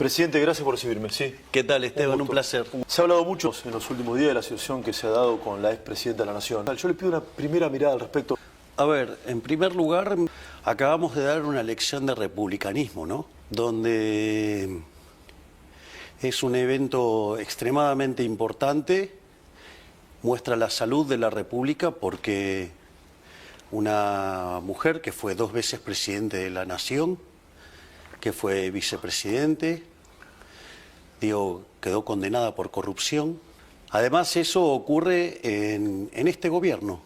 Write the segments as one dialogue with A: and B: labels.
A: Presidente, gracias por recibirme. Sí.
B: ¿Qué tal, Esteban? Un placer.
A: Se ha hablado mucho en los últimos días de la situación que se ha dado con la expresidenta de la Nación. Yo le pido una primera mirada al respecto.
B: A ver, en primer lugar, acabamos de dar una lección de republicanismo, ¿no? Donde es un evento extremadamente importante, muestra la salud de la República porque una mujer que fue 2 veces presidente de la Nación, que fue vicepresidente, quedó condenada por corrupción. Además, eso ocurre en este gobierno.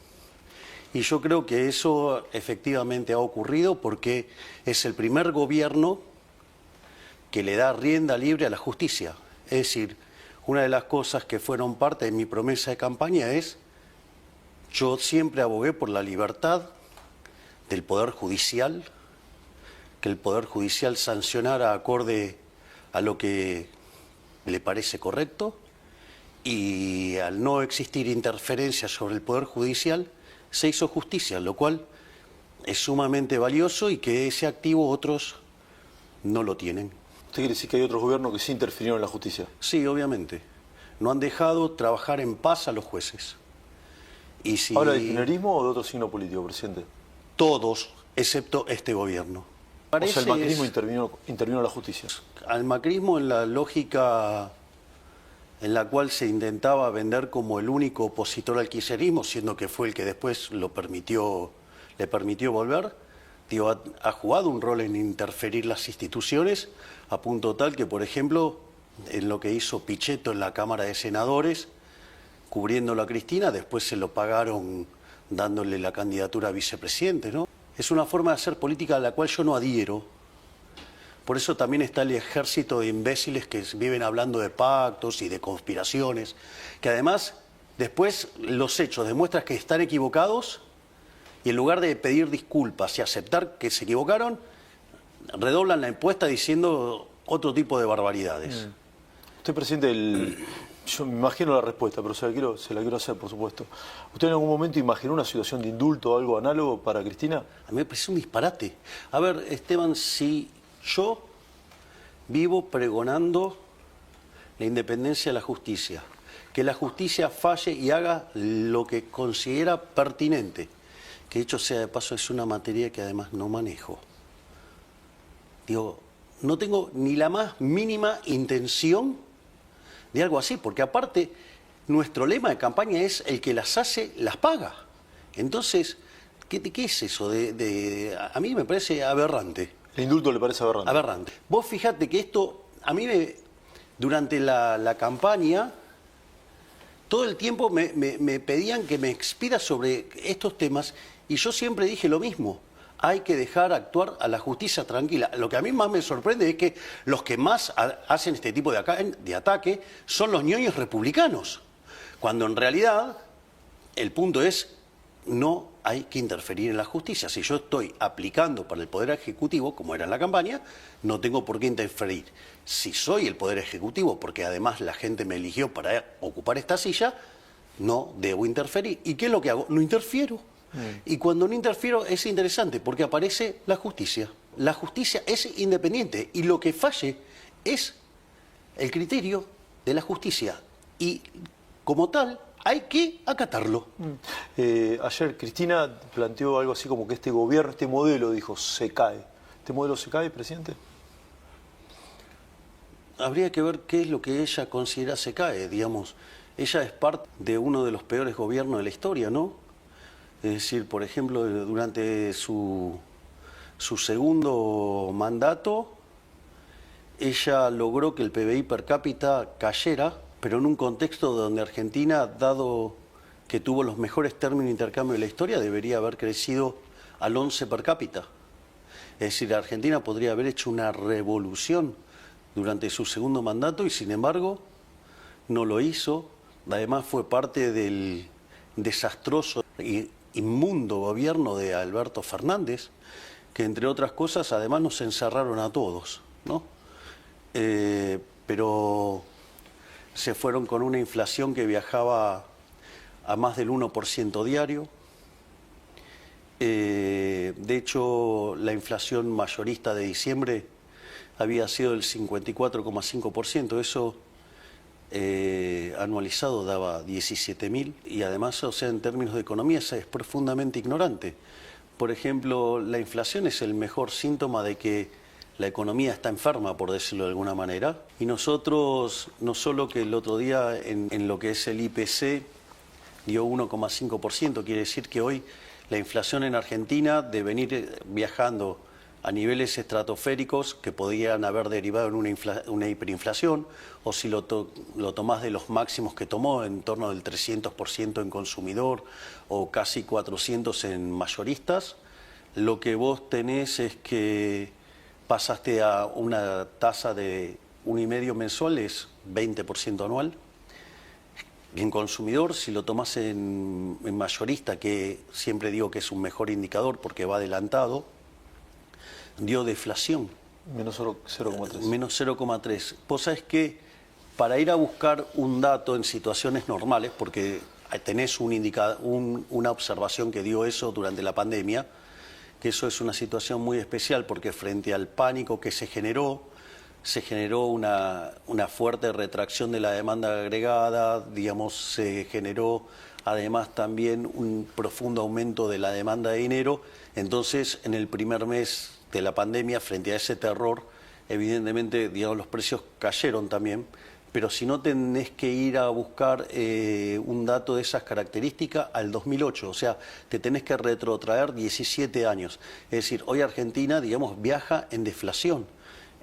B: Y yo creo que eso efectivamente ha ocurrido porque es el primer gobierno que le da rienda libre a la justicia. Es decir, una de las cosas que fueron parte de mi promesa de campaña es: yo siempre abogué por la libertad del Poder Judicial, que el Poder Judicial sancionara acorde a lo que le parece correcto, y al no existir interferencia sobre el Poder Judicial, se hizo justicia, lo cual es sumamente valioso y que ese activo otros no lo tienen.
A: ¿Usted quiere decir que hay otros gobiernos que sí interfirieron en la justicia?
B: Sí, obviamente. No han dejado trabajar en paz a los jueces. Y si...
A: ¿Habla de kirchnerismo o de otro signo político, presidente?
B: Todos, excepto este gobierno.
A: O sea, el macrismo intervino en la justicia.
B: Al macrismo, en la lógica en la cual se intentaba vender como el único opositor al kirchnerismo, siendo que fue el que después le permitió volver, ha jugado un rol en interferir las instituciones, a punto tal que, por ejemplo, en lo que hizo Pichetto en la Cámara de Senadores, cubriéndolo a Cristina, después se lo pagaron dándole la candidatura a vicepresidente, ¿no? Es una forma de hacer política a la cual yo no adhiero. Por eso también está el ejército de imbéciles que viven hablando de pactos y de conspiraciones, que además después los hechos demuestran que están equivocados y en lugar de pedir disculpas y aceptar que se equivocaron, redoblan la encuesta diciendo otro tipo de barbaridades.
A: Usted, presidente, yo me imagino la respuesta, pero se la quiero hacer, por supuesto. ¿Usted en algún momento imaginó una situación de indulto o algo análogo para Cristina?
B: A mí me parece un disparate. A ver, Esteban, si yo vivo pregonando la independencia de la justicia, que la justicia falle y haga lo que considera pertinente, que dicho sea de paso es una materia que además no manejo. Digo, no tengo ni la más mínima intención de algo así, porque aparte nuestro lema de campaña es: el que las hace, las paga. Entonces, ¿qué es eso? A mí me parece aberrante.
A: ¿El indulto le parece aberrante?
B: Aberrante. Vos fijate que esto, a mí durante la campaña, todo el tiempo me pedían que me expida sobre estos temas y yo siempre dije lo mismo: hay que dejar actuar a la justicia tranquila. Lo que a mí más me sorprende es que los que más hacen este tipo de ataque son los ñoños republicanos, cuando en realidad el punto es: no hay que interferir en la justicia. Si yo estoy aplicando para el Poder Ejecutivo, como era en la campaña, no tengo por qué interferir. Si soy el Poder Ejecutivo, porque además la gente me eligió para ocupar esta silla, no debo interferir. ¿Y qué es lo que hago? No interfiero. Y cuando no interfiero es interesante, porque aparece la justicia. La justicia es independiente y lo que falle es el criterio de la justicia. Y como tal, hay que acatarlo.
A: Ayer Cristina planteó algo así como que este gobierno, este modelo, dijo, se cae. ¿Este modelo se cae, presidente?
B: Habría que ver qué es lo que ella considera se cae, digamos. Ella es parte de uno de los peores gobiernos de la historia, ¿no? Es decir, por ejemplo, durante su segundo mandato, ella logró que el PBI per cápita cayera, pero en un contexto donde Argentina, dado que tuvo los mejores términos de intercambio de la historia, debería haber crecido al 11 per cápita. Es decir, Argentina podría haber hecho una revolución durante su segundo mandato y sin embargo no lo hizo. Además fue parte del desastroso y inmundo gobierno de Alberto Fernández, que entre otras cosas además nos encerraron a todos, ¿no? Pero se fueron con una inflación que viajaba a más del 1% diario. De hecho, la inflación mayorista de diciembre había sido del 54,5%. Eso anualizado daba 17.000 y además, o sea, en términos de economía es profundamente ignorante. Por ejemplo, la inflación es el mejor síntoma de que la economía está enferma, por decirlo de alguna manera. Y nosotros, no solo que el otro día en lo que es el IPC dio 1,5%, quiere decir que hoy la inflación en Argentina, de venir viajando a niveles estratosféricos que podían haber derivado en una hiperinflación, o si lo tomás de los máximos que tomó, en torno del 300% en consumidor o casi 400% en mayoristas, lo que vos tenés es que pasaste a una tasa de 1,5 mensual, es 20% anual. En consumidor, si lo tomás en mayorista, que siempre digo que es un mejor indicador porque va adelantado, dio deflación.
A: Menos 0,3.
B: Menos 0,3. Vos sabés que para ir a buscar un dato en situaciones normales, porque tenés una observación que dio eso durante la pandemia, que eso es una situación muy especial porque frente al pánico que se generó una fuerte retracción de la demanda agregada, digamos, se generó además también un profundo aumento de la demanda de dinero. Entonces, en el primer mes de la pandemia, frente a ese terror, evidentemente, digamos, los precios cayeron también, pero si no tenés que ir a buscar un dato de esas características al 2008, o sea, te tenés que retrotraer 17 años. Es decir, hoy Argentina, digamos, viaja en deflación.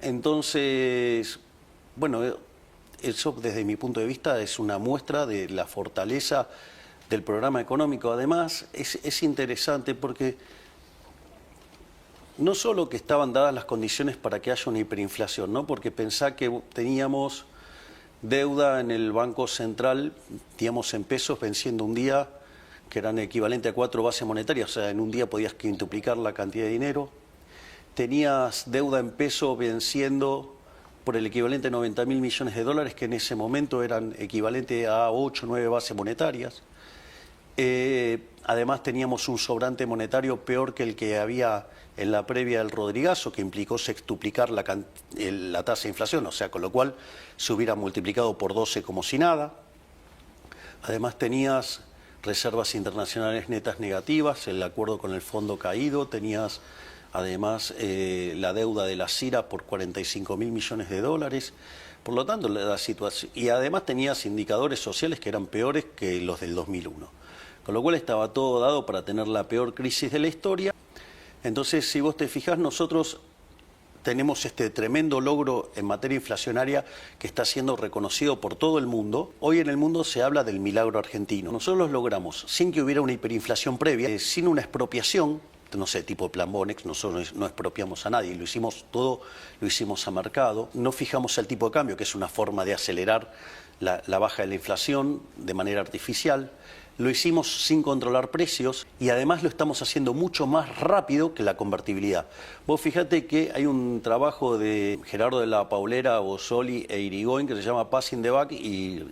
B: Entonces, bueno, eso desde mi punto de vista es una muestra de la fortaleza del programa económico. Además, es interesante porque no solo que estaban dadas las condiciones para que haya una hiperinflación, ¿no? Porque pensá que teníamos deuda en el Banco Central, digamos en pesos, venciendo un día, que eran equivalente a 4 bases monetarias, o sea, en un día podías quintuplicar la cantidad de dinero. Tenías deuda en peso venciendo por el equivalente a 90.000 millones de dólares, que en ese momento eran equivalente a 8 o 9 bases monetarias. Además teníamos un sobrante monetario peor que el que había en la previa del Rodrigazo, que implicó sextuplicar la tasa de inflación, o sea, con lo cual se hubiera multiplicado por 12 como si nada. Además tenías reservas internacionales netas negativas, el acuerdo con el fondo caído, tenías además la deuda de la CIRA por 45.000 millones de dólares. Por lo tanto, la situación, y además tenías indicadores sociales que eran peores que los del 2001. Con lo cual estaba todo dado para tener la peor crisis de la historia. Entonces, si vos te fijás, nosotros tenemos este tremendo logro en materia inflacionaria que está siendo reconocido por todo el mundo. Hoy en el mundo se habla del milagro argentino. Nosotros lo logramos sin que hubiera una hiperinflación previa, sin una expropiación, no sé, tipo plan Bonex. Nosotros no expropiamos a nadie, lo hicimos todo, lo hicimos a mercado. No fijamos el tipo de cambio, que es una forma de acelerar la baja de la inflación de manera artificial. Lo hicimos sin controlar precios y además lo estamos haciendo mucho más rápido que la convertibilidad. Vos fíjate que hay un trabajo de Gerardo de la Paulera, Bossoli e Irigoyen que se llama Passing the Buck y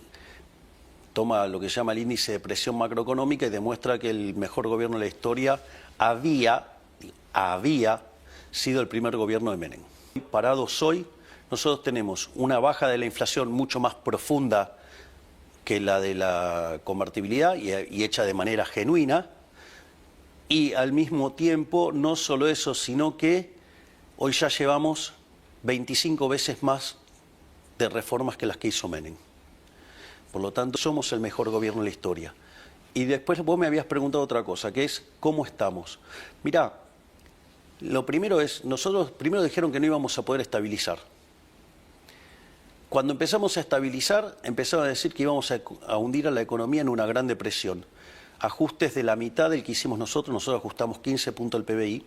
B: toma lo que se llama el índice de presión macroeconómica y demuestra que el mejor gobierno de la historia había sido el primer gobierno de Menem. Parados hoy, nosotros tenemos una baja de la inflación mucho más profunda que la de la convertibilidad y hecha de manera genuina, y al mismo tiempo no solo eso, sino que hoy ya llevamos 25 veces más de reformas que las que hizo Menem. Por lo tanto, somos el mejor gobierno de la historia. Y después vos me habías preguntado otra cosa, que es ¿cómo estamos? Mirá, lo primero es, nosotros primero dijeron que no íbamos a poder estabilizar. Cuando empezamos a estabilizar, empezaron a decir que íbamos a hundir a la economía en una gran depresión. Ajustes de la mitad del que hicimos nosotros ajustamos 15 puntos del PBI,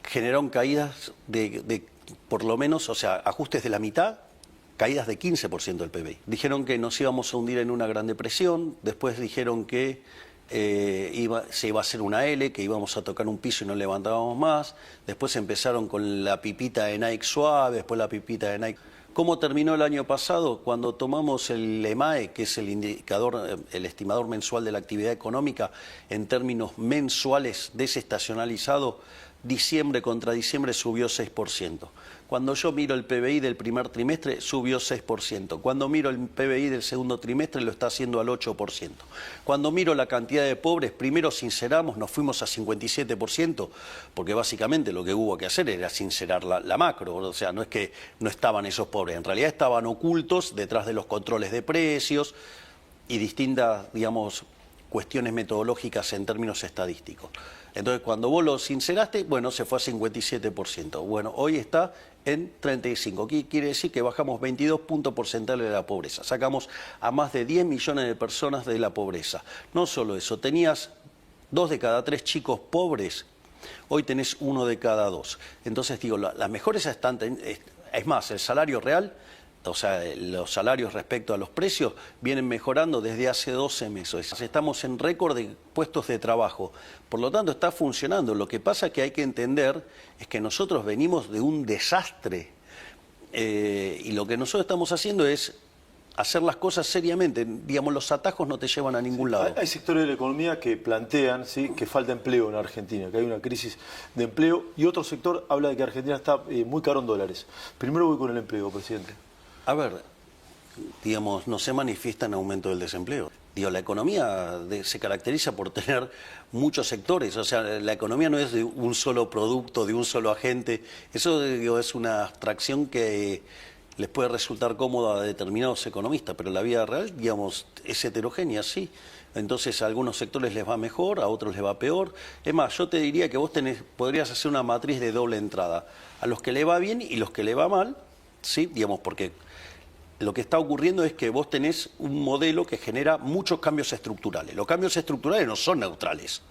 B: generaron caídas de por lo menos, o sea, ajustes de la mitad, caídas de 15% del PBI. Dijeron que nos íbamos a hundir en una gran depresión, después dijeron que se iba a hacer una L, que íbamos a tocar un piso y no levantábamos más, después empezaron con la pipita de Nike suave, después la pipita de Nike. ¿Cómo terminó el año pasado? Cuando tomamos el EMAE, que es el indicador, el estimador mensual de la actividad económica, en términos mensuales desestacionalizado, diciembre contra diciembre subió 6%. Cuando yo miro el PBI del primer trimestre, subió 6%. Cuando miro el PBI del segundo trimestre, lo está haciendo al 8%. Cuando miro la cantidad de pobres, primero sinceramos, nos fuimos a 57%, porque básicamente lo que hubo que hacer era sincerar la macro. O sea, no es que no estaban esos pobres, en realidad estaban ocultos detrás de los controles de precios y distintas, digamos, cuestiones metodológicas en términos estadísticos. Entonces, cuando vos lo sinceraste, bueno, se fue a 57%. Bueno, hoy está en 35%. ¿Qué quiere decir? Que bajamos 22 puntos porcentuales de la pobreza. Sacamos a más de 10 millones de personas de la pobreza. No solo eso, tenías 2 de cada 3 chicos pobres, hoy tenés 1 de cada 2. Entonces, digo, las mejores están... Es más, el salario real... O sea, los salarios respecto a los precios vienen mejorando desde hace 12 meses. Estamos en récord de puestos de trabajo. Por lo tanto, está funcionando. Lo que pasa que hay que entender es que nosotros venimos de un desastre. Y lo que nosotros estamos haciendo es hacer las cosas seriamente. Digamos, los atajos no te llevan a ningún lado.
A: Hay sectores de la economía que plantean, ¿sí?, que falta empleo en Argentina, que hay una crisis de empleo. Y otro sector habla de que Argentina está muy caro en dólares. Primero voy con el empleo, presidente.
B: A ver, digamos, no se manifiesta en aumento del desempleo. Digo, la economía se caracteriza por tener muchos sectores, o sea, la economía no es de un solo producto, de un solo agente. Eso, digo, es una abstracción que les puede resultar cómoda a determinados economistas, pero la vida real, digamos, es heterogénea, sí. Entonces a algunos sectores les va mejor, a otros les va peor. Es más, yo te diría que vos podrías hacer una matriz de doble entrada. A los que le va bien y los que le va mal, sí, digamos, porque... Lo que está ocurriendo es que vos tenés un modelo que genera muchos cambios estructurales. Los cambios estructurales no son neutrales.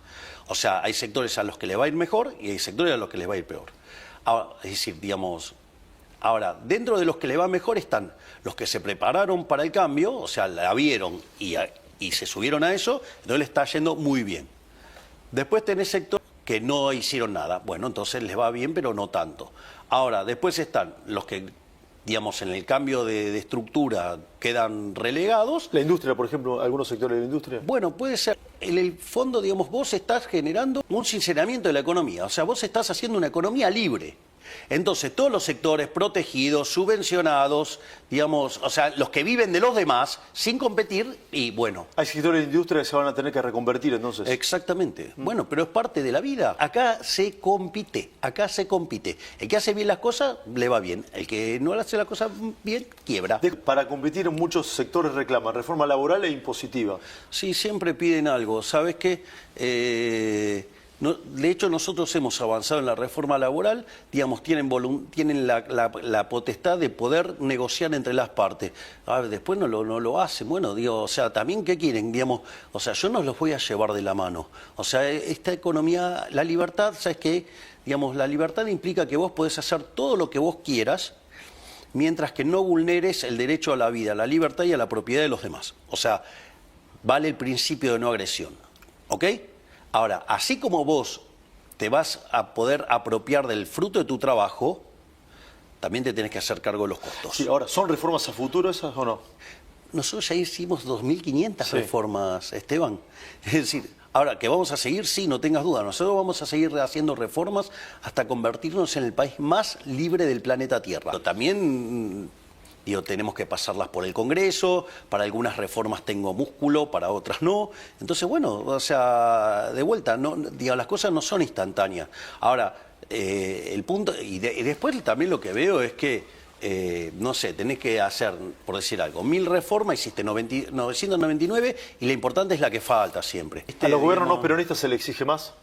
B: O sea, hay sectores a los que les va a ir mejor y hay sectores a los que les va a ir peor. Ahora, es decir, digamos, ahora, dentro de los que les va mejor están los que se prepararon para el cambio, o sea, la vieron y se subieron a eso, entonces les está yendo muy bien. Después tenés sectores que no hicieron nada. Bueno, entonces les va bien, pero no tanto. Ahora, después están los que... digamos, en el cambio de estructura quedan relegados.
A: La industria, por ejemplo, algunos sectores de la industria.
B: Bueno, puede ser. En el fondo, digamos, vos estás generando un sinceramiento de la economía. O sea, vos estás haciendo una economía libre. Entonces, todos los sectores protegidos, subvencionados, digamos, o sea, los que viven de los demás, sin competir, y bueno.
A: Hay sectores de industria que se van a tener que reconvertir, entonces.
B: Exactamente. Bueno, pero es parte de la vida. Acá se compite, acá se compite. El que hace bien las cosas, le va bien. El que no hace las cosas bien, quiebra.
A: Para competir, muchos sectores reclaman reforma laboral e impositiva.
B: Sí, siempre piden algo. ¿Sabes qué? De hecho, nosotros hemos avanzado en la reforma laboral, digamos, tienen la potestad de poder negociar entre las partes. A ver, después no lo hacen. Bueno, digo, o sea, también, ¿qué quieren? Digamos, o sea, yo no los voy a llevar de la mano. O sea, esta economía, la libertad, ¿sabes qué? Digamos, la libertad implica que vos podés hacer todo lo que vos quieras, mientras que no vulneres el derecho a la vida, a la libertad y a la propiedad de los demás. O sea, vale el principio de no agresión. ¿Ok? Ahora, así como vos te vas a poder apropiar del fruto de tu trabajo, también te tenés que hacer cargo de los costos.
A: Sí, ahora, ¿son reformas a futuro esas o no?
B: Nosotros ya hicimos 2.500 reformas, Esteban. Es decir, ahora, ¿que vamos a seguir? Sí, no tengas duda. Nosotros vamos a seguir haciendo reformas hasta convertirnos en el país más libre del planeta Tierra. Pero también... digo, tenemos que pasarlas por el Congreso, para algunas reformas tengo músculo, para otras no. Entonces, bueno, o sea, de vuelta, no, digo, las cosas no son instantáneas. Ahora, el punto, y después también lo que veo es que, no sé, tenés que hacer, por decir algo, 1000 reformas, hiciste 999 y lo importante es la que falta siempre.
A: ¿A los gobiernos no peronistas se le exige más?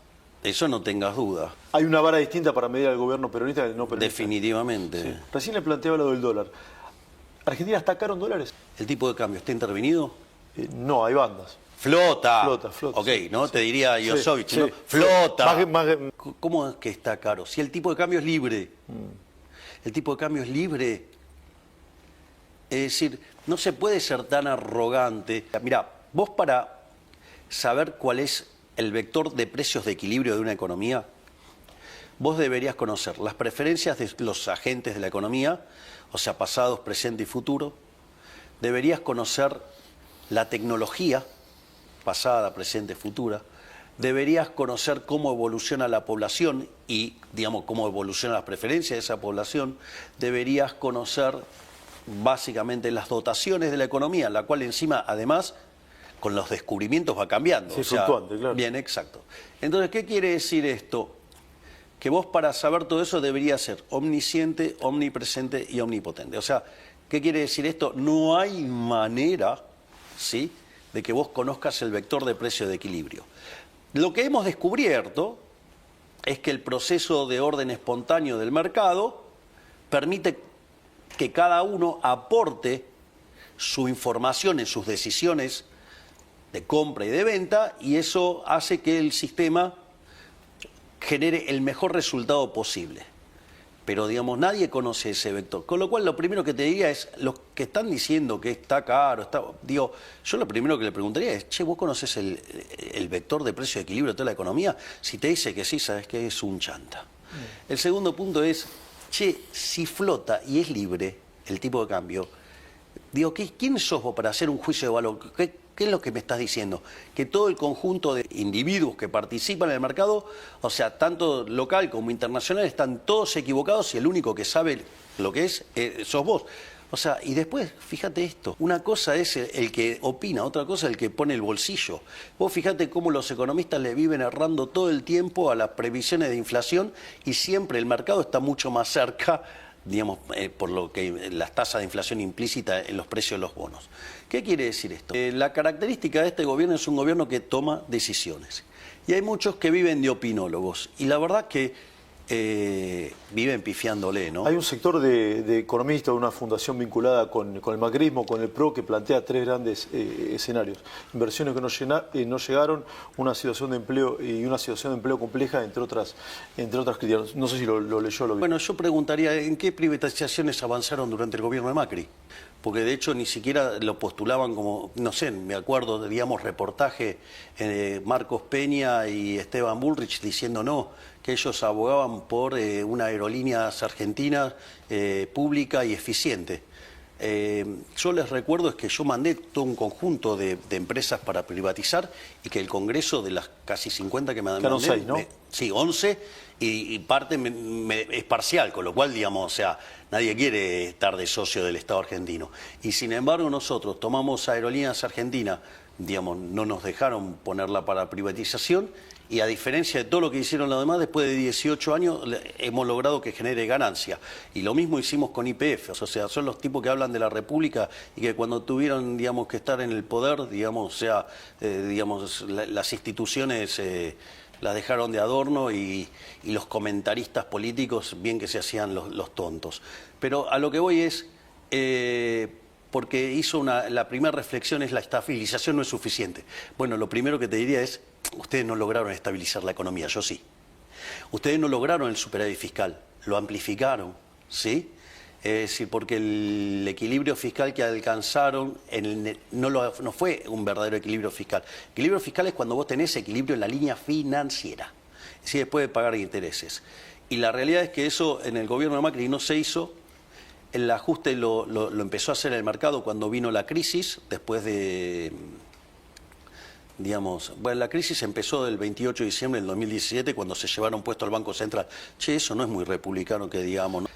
B: Eso no tengas duda.
A: ¿Hay una vara distinta para medir al gobierno peronista y al no peronista?
B: Definitivamente.
A: Sí. Recién le planteaba lo del dólar. ¿Argentina está caro en dólares?
B: ¿El tipo de cambio está intervenido?
A: No, hay bandas.
B: Flota.
A: Flota.
B: Ok, ¿no?
A: Sí.
B: Te diría Josovich,
A: sí,
B: ¿no?
A: sí.
B: Flota.
A: Más...
B: ¿Cómo es que está caro? Si el tipo de cambio es libre. El tipo de cambio es libre. Es decir, no se puede ser tan arrogante. Mira, vos para saber cuál es el vector de precios de equilibrio de una economía, vos deberías conocer las preferencias de los agentes de la economía, o sea, pasados, presente y futuro. Deberías conocer la tecnología, pasada, presente, futura. deberías conocer cómo evoluciona la población y, digamos, cómo evolucionan las preferencias de esa población, deberías conocer básicamente las dotaciones de la economía, la cual encima, además, con los descubrimientos va cambiando.
A: Sí, fluctuante, claro.
B: Bien, exacto. Entonces, ¿qué quiere decir esto? Que vos para saber todo eso deberías ser omnisciente, omnipresente y omnipotente. O sea, ¿qué quiere decir esto? No hay manera, ¿sí?, de que vos conozcas el vector de precio de equilibrio. Lo que hemos descubierto es que el proceso de orden espontáneo del mercado permite que cada uno aporte su información en sus decisiones de compra y de venta, y eso hace que el sistema genere el mejor resultado posible. Pero, digamos, nadie conoce ese vector. Con lo cual, lo primero que te diría es, los que están diciendo que está caro, digo, yo lo primero que le preguntaría es, che, ¿vos conocés el vector de precio de equilibrio de toda la economía? Si te dice que sí, sabes que es un chanta. El segundo punto es, che, si flota y es libre el tipo de cambio, digo, ¿quién sos vos para hacer un juicio de valor? ¿Qué es lo que me estás diciendo? Que todo el conjunto de individuos que participan en el mercado, o sea, tanto local como internacional, están todos equivocados y el único que sabe lo que es sos vos. O sea, y después, fíjate esto, una cosa es el que opina, otra cosa es el que pone el bolsillo. Vos fíjate cómo los economistas le viven errando todo el tiempo a las previsiones de inflación y siempre el mercado está mucho más cerca, digamos, por lo que las tasas de inflación implícita en los precios de los bonos. ¿Qué quiere decir esto? La característica de este gobierno es un gobierno que toma decisiones. Y hay muchos que viven de opinólogos. Y la verdad que viven pifiándole, ¿no?
A: Hay un sector de economistas de una fundación vinculada con el macrismo, con el PRO, que plantea tres grandes escenarios. Inversiones que no llegaron, una situación de empleo y una situación de empleo compleja, entre otras críticas. No sé si lo leyó o lo vio.
B: Bueno, yo preguntaría, ¿en qué privatizaciones avanzaron durante el gobierno de Macri? Porque de hecho ni siquiera lo postulaban como, no sé, me acuerdo, digamos, reportaje Marcos Peña y Esteban Bullrich diciendo no, que ellos abogaban por una aerolínea argentina pública y eficiente. Yo les recuerdo es que yo mandé todo un conjunto de empresas para privatizar y que el Congreso, de las casi 50 que me mandé,
A: 6, ¿no?
B: Sí, 11, y parte es parcial, con lo cual, digamos, o sea, nadie quiere estar de socio del Estado argentino. Y sin embargo nosotros tomamos Aerolíneas Argentinas, digamos, no nos dejaron ponerla para privatización, y a diferencia de todo lo que hicieron los demás, después de 18 años hemos logrado que genere ganancia. Y lo mismo hicimos con YPF, o sea, son los tipos que hablan de la República y que cuando tuvieron, digamos, que estar en el poder, digamos, o sea, digamos, las instituciones las dejaron de adorno y los comentaristas políticos bien que se hacían los tontos. Pero a lo que voy es, porque la primera reflexión es la estabilización no es suficiente. Bueno, lo primero que te diría es, ustedes no lograron estabilizar la economía, yo sí. Ustedes no lograron el superávit fiscal, lo amplificaron, ¿sí? Es decir, porque el equilibrio fiscal que alcanzaron no fue un verdadero equilibrio fiscal. Equilibrio fiscal es cuando vos tenés equilibrio en la línea financiera, es decir, después de pagar intereses. Y la realidad es que eso en el gobierno de Macri no se hizo. El ajuste lo empezó a hacer el mercado cuando vino la crisis, después de, digamos, bueno, la crisis empezó el 28 de diciembre del 2017, cuando se llevaron puesto al Banco Central. Che, eso no es muy republicano que digamos, ¿no?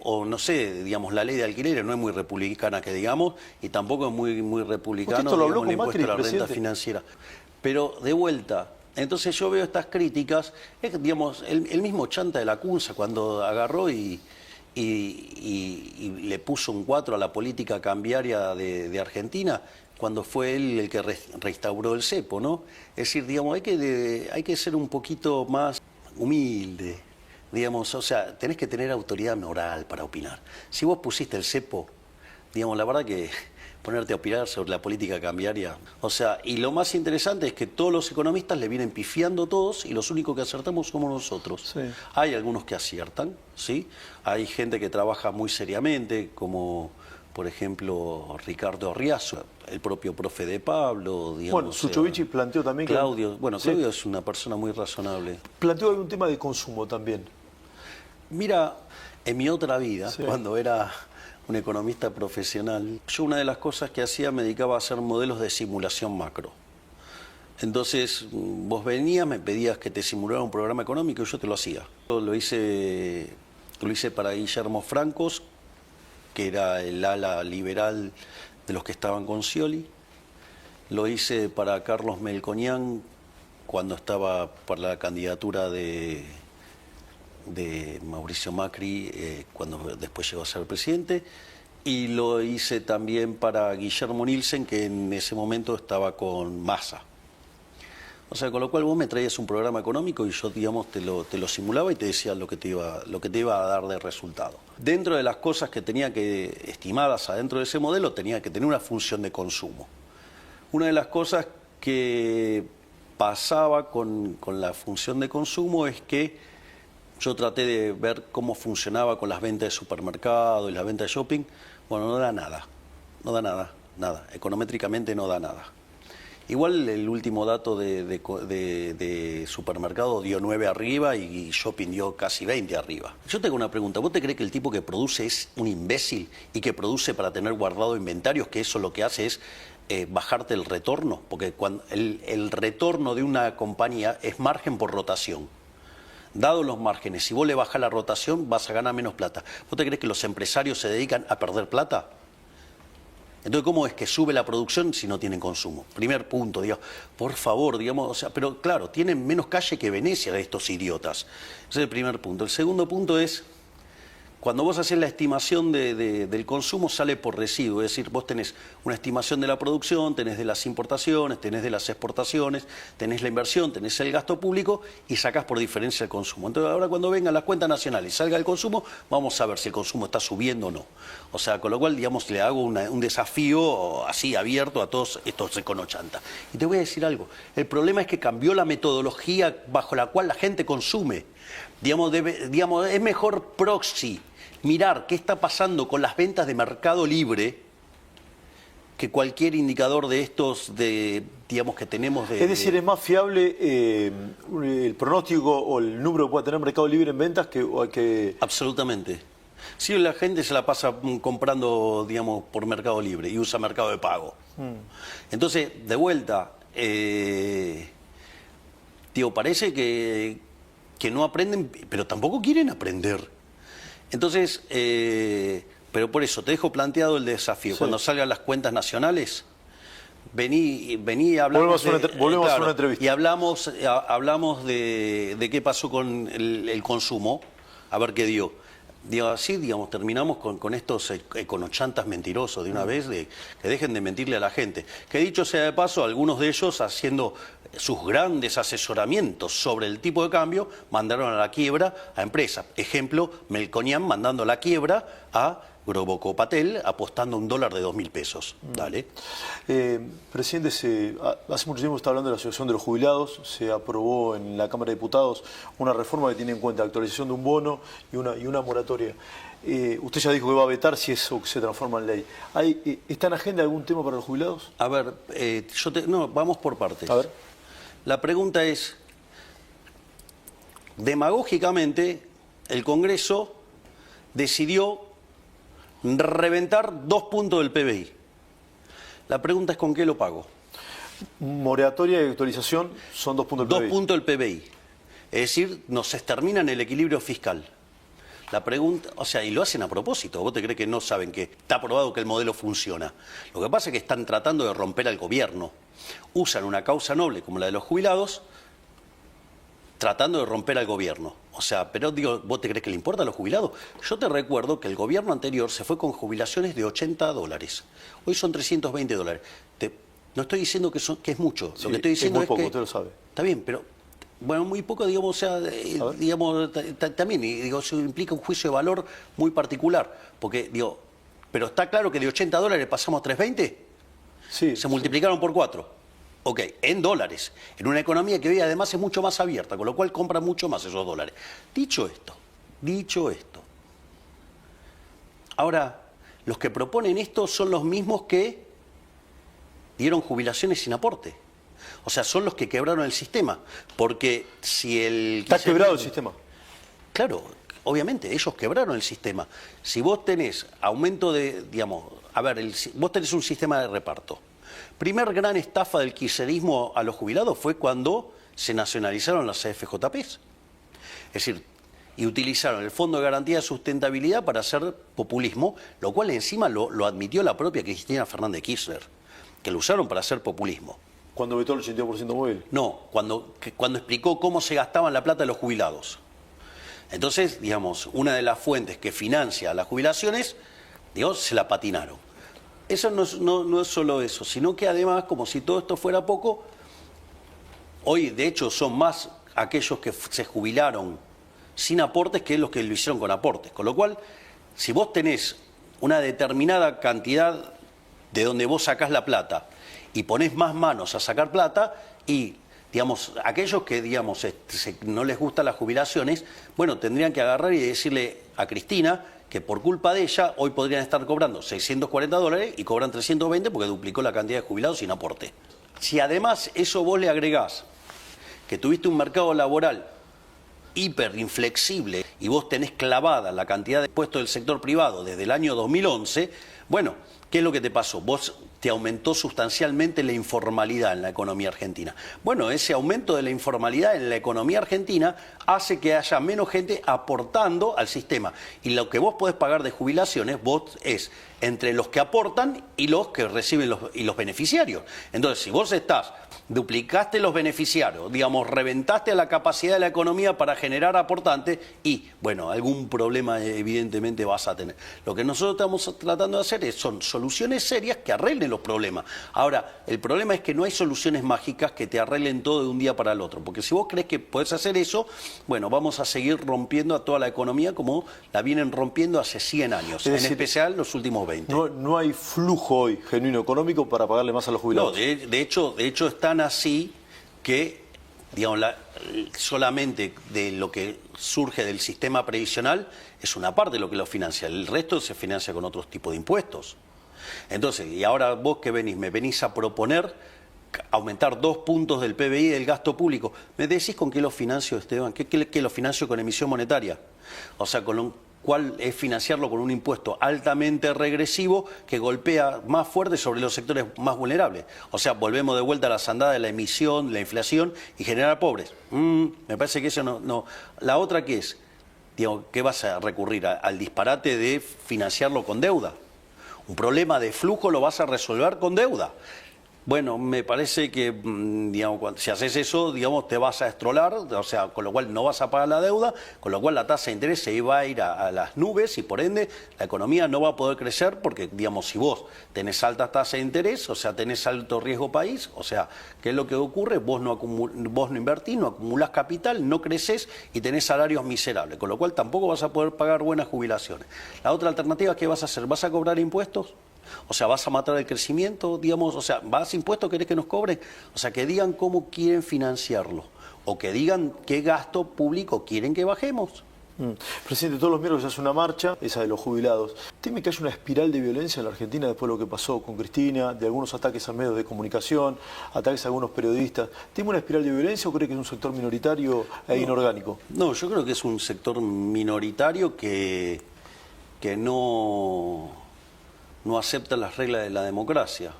B: O no sé, digamos, la ley de alquileres no es muy republicana que digamos, y tampoco es muy republicano,
A: esto lo habló
B: digamos, el
A: con
B: impuesto
A: Macri,
B: a la renta financiera. Pero de vuelta, entonces yo veo estas críticas, es, digamos, el mismo chanta de Lacunza cuando agarró y le puso un 4 a la política cambiaria de Argentina, cuando fue él el que restauró el cepo, ¿no? Es decir, digamos, hay que ser un poquito más humilde, digamos, o sea, tenés que tener autoridad moral para opinar. Si vos pusiste el cepo, digamos, la verdad que ponerte a opinar sobre la política cambiaria, o sea, y lo más interesante es que todos los economistas le vienen pifiando todos y los únicos que acertamos somos nosotros.
A: Sí.
B: Hay algunos que aciertan, ¿sí? Hay gente que trabaja muy seriamente, como por ejemplo Ricardo Riazo, el propio profe de Pablo, digamos.
A: Bueno, Suchovich planteó también que...
B: Claudio, bueno,
A: Sí.
B: Claudio es una persona muy razonable.
A: Planteó algún tema de consumo también.
B: Mira, en mi otra vida,
A: Sí.
B: cuando era un economista profesional, yo una de las cosas que hacía me dedicaba a hacer modelos de simulación macro. Entonces, vos venías, me pedías que te simulara un programa económico y yo te lo hacía. Lo hice para Guillermo Francos, que era el ala liberal de los que estaban con Scioli. Lo hice para Carlos Melconian cuando estaba por la candidatura de Mauricio Macri, cuando después llegó a ser presidente. Y lo hice también para Guillermo Nielsen, que en ese momento estaba con Massa. O sea, con lo cual vos me traías un programa económico y yo, digamos, te lo simulaba y te decía lo que te iba a dar de resultado. Dentro de las cosas que tenía que, estimadas adentro de ese modelo, tenía que tener una función de consumo. Una de las cosas que pasaba con la función de consumo es que yo traté de ver cómo funcionaba con las ventas de supermercado y las ventas de shopping. Bueno, no da nada, nada. Econométricamente no da nada. Igual el último dato de supermercado dio 9 arriba y shopping dio casi 20 arriba. Yo tengo una pregunta. ¿Vos te crees que el tipo que produce es un imbécil y que produce para tener guardado inventarios, que eso lo que hace es bajarte el retorno? Porque cuando el retorno de una compañía es margen por rotación. Dados los márgenes, si vos le bajás la rotación, vas a ganar menos plata. ¿Vos te crees que los empresarios se dedican a perder plata? Entonces, ¿cómo es que sube la producción si no tienen consumo? Primer punto, digamos, por favor, digamos, o sea, pero claro, tienen menos calle que Venecia estos idiotas. Ese es el primer punto. El segundo punto es, cuando vos haces la estimación del consumo, sale por residuo, es decir, vos tenés una estimación de la producción, tenés de las importaciones, tenés de las exportaciones, tenés la inversión, tenés el gasto público y sacás por diferencia el consumo. Entonces, ahora cuando vengan las cuentas nacionales y salga el consumo, vamos a ver si el consumo está subiendo o no. O sea, con lo cual, digamos, le hago un desafío así abierto a todos estos econochantas. Y te voy a decir algo, el problema es que cambió la metodología bajo la cual la gente consume. Digamos, es mejor proxy mirar qué está pasando con las ventas de Mercado Libre que cualquier indicador de estos, digamos, que tenemos
A: Es decir, es más fiable el pronóstico o el número que pueda tener Mercado Libre en ventas que...
B: Absolutamente. Si la gente se la pasa comprando, digamos, por Mercado Libre y usa Mercado de Pago. Entonces, de vuelta, parece que no aprenden, pero tampoco quieren aprender. Entonces, pero por eso te dejo planteado el desafío. Sí. Cuando salgan las cuentas nacionales, vení y hablamos.
A: Volvemos a hacer una entrevista.
B: Y hablamos de qué pasó con el consumo, a ver qué dio. Así, digamos, terminamos con estos econochantas mentirosos de una vez, que dejen de mentirle a la gente. Que dicho sea de paso, algunos de ellos haciendo sus grandes asesoramientos sobre el tipo de cambio, mandaron a la quiebra a empresas. Ejemplo, Melconian mandando a la quiebra a Grobocopatel apostando $1 de 2.000 pesos. Dale.
A: Presidente, hace mucho tiempo está hablando de la Asociación de los Jubilados. Se aprobó en la Cámara de Diputados una reforma que tiene en cuenta la actualización de un bono y una moratoria. Usted ya dijo que va a vetar si eso se transforma en ley. ¿Está en agenda algún tema para los jubilados?
B: A ver, no, vamos por partes.
A: A ver.
B: La pregunta es, demagógicamente, el Congreso decidió reventar 2 puntos del PBI. La pregunta es, ¿con qué lo pago?
A: Moratoria y actualización son 2 puntos del PBI.
B: 2 puntos del PBI. Es decir, nos exterminan el equilibrio fiscal. La pregunta, o sea, y lo hacen a propósito. ¿Vos te crees que no saben que está probado que el modelo funciona? Lo que pasa es que están tratando de romper al gobierno. Usan una causa noble como la de los jubilados, tratando de romper al gobierno. O sea, pero digo, ¿vos te crees que le importa a los jubilados? Yo te recuerdo que el gobierno anterior se fue con jubilaciones de $80. Hoy son $320. No estoy diciendo que es mucho.
A: Sí,
B: lo que estoy diciendo
A: es muy poco,
B: que
A: usted lo sabe.
B: Está bien, pero bueno, muy poco, digamos, o sea, digamos, también, digo, eso implica un juicio de valor muy particular. Porque, digo, pero está claro que de $80 pasamos a 320.
A: Sí,
B: se multiplicaron por 4. Ok, en dólares, en una economía que hoy además es mucho más abierta, con lo cual compra mucho más esos dólares. Dicho esto, ahora, los que proponen esto son los mismos que dieron jubilaciones sin aporte. O sea, son los que quebraron el sistema, porque si el...
A: Está quebrado el sistema.
B: Claro, obviamente, ellos quebraron el sistema. Si vos tenés aumento de, digamos, a ver, vos tenés un sistema de reparto. Primer gran estafa del kirchnerismo a los jubilados fue cuando se nacionalizaron las AFJPs. Es decir, y utilizaron el Fondo de Garantía de Sustentabilidad para hacer populismo, lo cual encima lo admitió la propia Cristina Fernández de Kirchner, que lo usaron para hacer populismo.
A: ¿Cuando vetó el 82% móvil?
B: No, cuando explicó cómo se gastaban la plata de los jubilados. Entonces, digamos, una de las fuentes que financia las jubilaciones, digamos, se la patinaron. Eso no es solo eso, sino que además, como si todo esto fuera poco, hoy de hecho son más aquellos que se jubilaron sin aportes que los que lo hicieron con aportes. Con lo cual, si vos tenés una determinada cantidad de donde vos sacás la plata y ponés más manos a sacar plata y, digamos, aquellos que, digamos, no les gustan las jubilaciones, bueno, tendrían que agarrar y decirle a Cristina que por culpa de ella hoy podrían estar cobrando $640 y cobran 320 porque duplicó la cantidad de jubilados sin aporte. Si además eso vos le agregás que tuviste un mercado laboral hiper inflexible y vos tenés clavada la cantidad de puestos del sector privado desde el año 2011, bueno, ¿qué es lo que te pasó? Vos te aumentó sustancialmente la informalidad en la economía argentina. Bueno, ese aumento de la informalidad en la economía argentina hace que haya menos gente aportando al sistema. Y lo que vos podés pagar de jubilaciones, vos es entre los que aportan y los que reciben los beneficiarios. Entonces, si vos duplicaste los beneficiarios, digamos, reventaste la capacidad de la economía para generar aportantes y, bueno, algún problema evidentemente vas a tener. Lo que nosotros estamos tratando de hacer son soluciones serias que arreglen los problemas. Ahora, el problema es que no hay soluciones mágicas que te arreglen todo de un día para el otro, porque si vos crees que podés hacer eso, bueno, vamos a seguir rompiendo a toda la economía como la vienen rompiendo hace 100 años, en especial los últimos 20.
A: No hay flujo hoy genuino económico para pagarle más a los jubilados.
B: No, de hecho están así que, digamos, solamente de lo que surge del sistema previsional es una parte de lo que lo financia, el resto se financia con otros tipos de impuestos. Entonces, y ahora vos que me venís a proponer aumentar 2 puntos del PBI del gasto público, ¿me decís con qué lo financio, Esteban? ¿Qué lo financio con emisión monetaria? O sea, con lo cual es financiarlo con un impuesto altamente regresivo que golpea más fuerte sobre los sectores más vulnerables. O sea, volvemos de vuelta a la sandada de la emisión, la inflación y generar pobres. Me parece que eso no. La otra, ¿qué es? Digo, ¿qué vas a recurrir? Al disparate de financiarlo con deuda. Un problema de flujo lo vas a resolver con deuda. Bueno, me parece que, digamos, si haces eso, digamos, te vas a estrolar, o sea, con lo cual no vas a pagar la deuda, con lo cual la tasa de interés se va a ir a las nubes y por ende la economía no va a poder crecer porque, digamos, si vos tenés altas tasas de interés, o sea, tenés alto riesgo país, o sea, ¿qué es lo que ocurre? Vos no invertís, no acumulás capital, no creces y tenés salarios miserables, con lo cual tampoco vas a poder pagar buenas jubilaciones. La otra alternativa, ¿qué vas a hacer? ¿Vas a cobrar impuestos? O sea, ¿vas a matar el crecimiento, digamos? O sea, ¿vas a impuestos, querés que nos cobren? O sea, que digan cómo quieren financiarlo. O que digan qué gasto público quieren que bajemos.
A: Presidente, todos los miércoles se hace una marcha, esa de los jubilados. ¿Teme que haya una espiral de violencia en la Argentina después de lo que pasó con Cristina, de algunos ataques a medios de comunicación, ataques a algunos periodistas? ¿Teme una espiral de violencia o cree que es un sector minoritario e inorgánico?
B: No, yo creo que es un sector minoritario que no acepta las reglas de la democracia.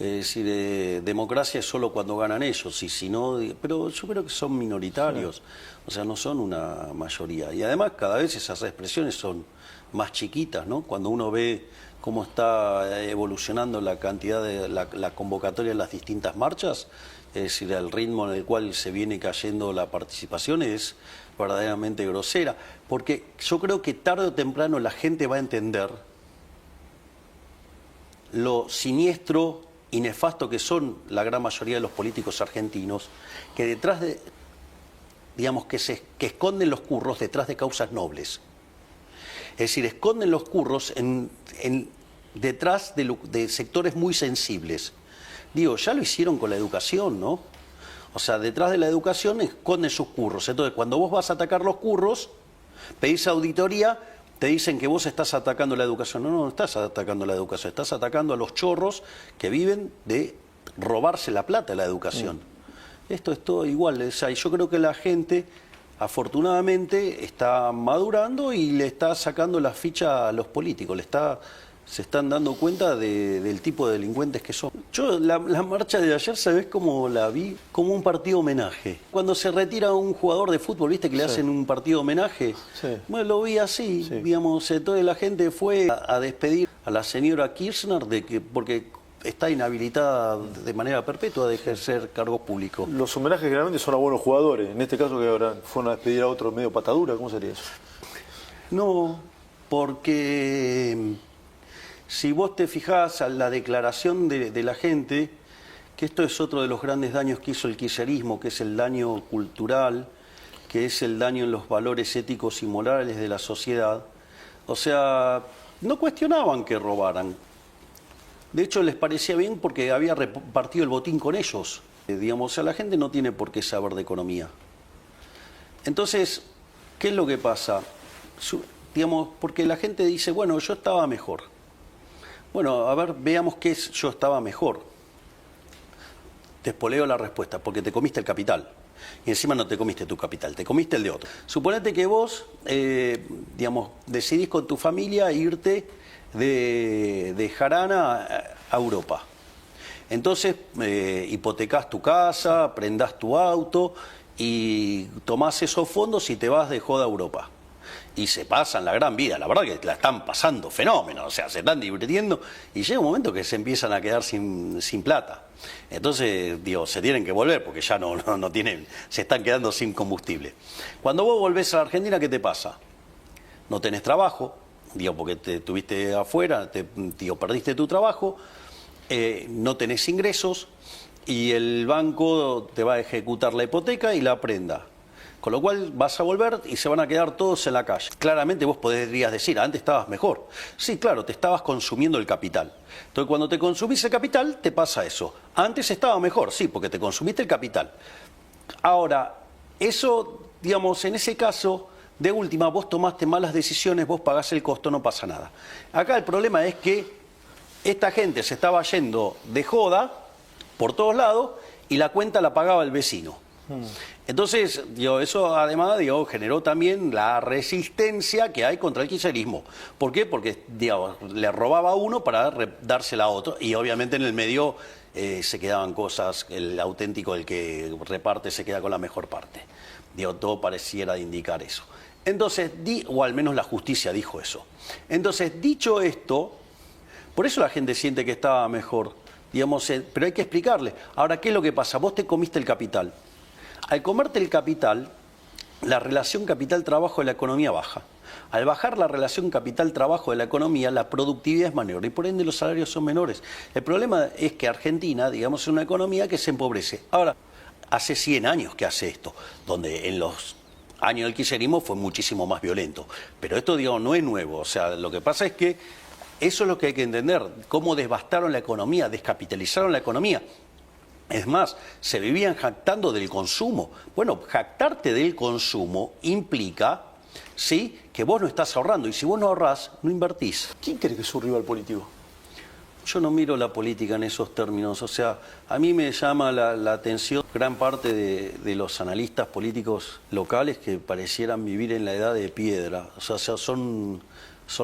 B: Es decir, democracia es solo cuando ganan ellos, y si no, pero yo creo que son minoritarios, sí. O sea, no son una mayoría. Y además cada vez esas expresiones son más chiquitas, ¿no? Cuando uno ve cómo está evolucionando la cantidad de la convocatoria en las distintas marchas, es decir, el ritmo en el cual se viene cayendo la participación es verdaderamente grosera, porque yo creo que tarde o temprano la gente va a entender lo siniestro y nefasto que son la gran mayoría de los políticos argentinos, que detrás de, digamos, que esconden los curros detrás de causas nobles. Es decir, esconden los curros detrás de sectores muy sensibles. Digo, ya lo hicieron con la educación, ¿no? O sea, detrás de la educación esconden sus curros. Entonces, cuando vos vas a atacar los curros, pedís auditoría, te dicen que vos estás atacando la educación. No estás atacando la educación, estás atacando a los chorros que viven de robarse la plata de la educación. Esto es todo igual. O sea, yo creo que la gente, afortunadamente, está madurando y le está sacando la ficha a los políticos, le está se están dando cuenta del tipo de delincuentes que son. Yo la marcha de ayer, ¿sabés cómo la vi? Como un partido homenaje. Cuando se retira un jugador de fútbol, ¿viste que le hacen un partido homenaje?
A: Sí.
B: Bueno, lo vi así, digamos, toda la gente fue a despedir a la señora Kirchner porque está inhabilitada de manera perpetua de ejercer cargos públicos.
A: Los homenajes generalmente son a buenos jugadores. En este caso, que ahora fueron a despedir a otro medio patadura, ¿cómo sería eso?
B: No, porque si vos te fijás a la declaración de la gente, que esto es otro de los grandes daños que hizo el kirchnerismo, que es el daño cultural, que es el daño en los valores éticos y morales de la sociedad. O sea, no cuestionaban que robaran. De hecho, les parecía bien porque había repartido el botín con ellos. Digamos, o sea, la gente no tiene por qué saber de economía. Entonces, ¿qué es lo que pasa? Digamos, porque la gente dice, bueno, yo estaba mejor. Bueno, a ver, veamos qué es yo estaba mejor. Te espoleo la respuesta, porque te comiste el capital. Y encima no te comiste tu capital, te comiste el de otro. Suponete que vos, digamos, decidís con tu familia irte de jarana a Europa. Entonces, hipotecás tu casa, prendás tu auto y tomás esos fondos y te vas de joda a Europa. Y se pasan la gran vida, la verdad que la están pasando fenómeno, o sea, se están divirtiendo y llega un momento que se empiezan a quedar sin plata. Entonces, digo, se tienen que volver porque ya no tienen, se están quedando sin combustible. Cuando vos volvés a la Argentina, ¿qué te pasa? No tenés trabajo, digo, porque te estuviste afuera, perdiste tu trabajo, no tenés ingresos y el banco te va a ejecutar la hipoteca y la prenda. Con lo cual vas a volver y se van a quedar todos en la calle. Claramente vos podrías decir, antes estabas mejor. Sí, claro, te estabas consumiendo el capital. Entonces cuando te consumís el capital, te pasa eso. Antes estaba mejor, sí, porque te consumiste el capital. Ahora, eso, digamos, en ese caso, de última, vos tomaste malas decisiones, vos pagás el costo, no pasa nada. Acá el problema es que esta gente se estaba yendo de joda por todos lados y la cuenta la pagaba el vecino. Entonces, eso además generó también la resistencia que hay contra el kirchnerismo. ¿Por qué? Porque le robaba a uno para dársela a otro y obviamente en el medio se quedaban cosas, el auténtico, el que reparte se queda con la mejor parte. Todo pareciera indicar eso. Entonces, o al menos la justicia dijo eso. Entonces, dicho esto, por eso la gente siente que estaba mejor, pero hay que explicarle. Ahora, ¿qué es lo que pasa? Vos te comiste el capital. Al comerte el capital, la relación capital-trabajo de la economía baja. Al bajar la relación capital-trabajo de la economía, la productividad es menor y por ende los salarios son menores. El problema es que Argentina, digamos, es una economía que se empobrece. Ahora, hace 100 años que hace esto, donde en los años del kirchnerismo fue muchísimo más violento. Pero esto, no es nuevo. O sea, lo que pasa es que eso es lo que hay que entender, cómo devastaron la economía, descapitalizaron la economía. Es más, se vivían jactando del consumo. Bueno, jactarte del consumo implica, ¿sí?, que vos no estás ahorrando. Y si vos no ahorrás, no invertís.
A: ¿Quién cree que es su rival político?
B: Yo no miro la política en esos términos. O sea, a mí me llama la atención gran parte de los analistas políticos locales que parecieran vivir en la edad de piedra. O sea son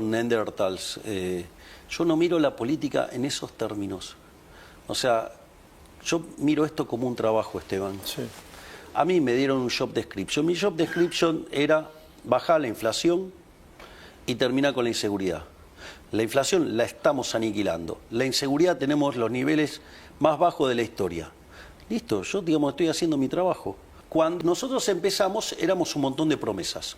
B: neandertals. Yo no miro la política en esos términos. O sea, yo miro esto como un trabajo, Esteban.
A: Sí.
B: A mí me dieron un job description. Mi job description era bajar la inflación y terminar con la inseguridad. La inflación la estamos aniquilando. La inseguridad tenemos los niveles más bajos de la historia. Listo, yo estoy haciendo mi trabajo. Cuando nosotros empezamos éramos un montón de promesas.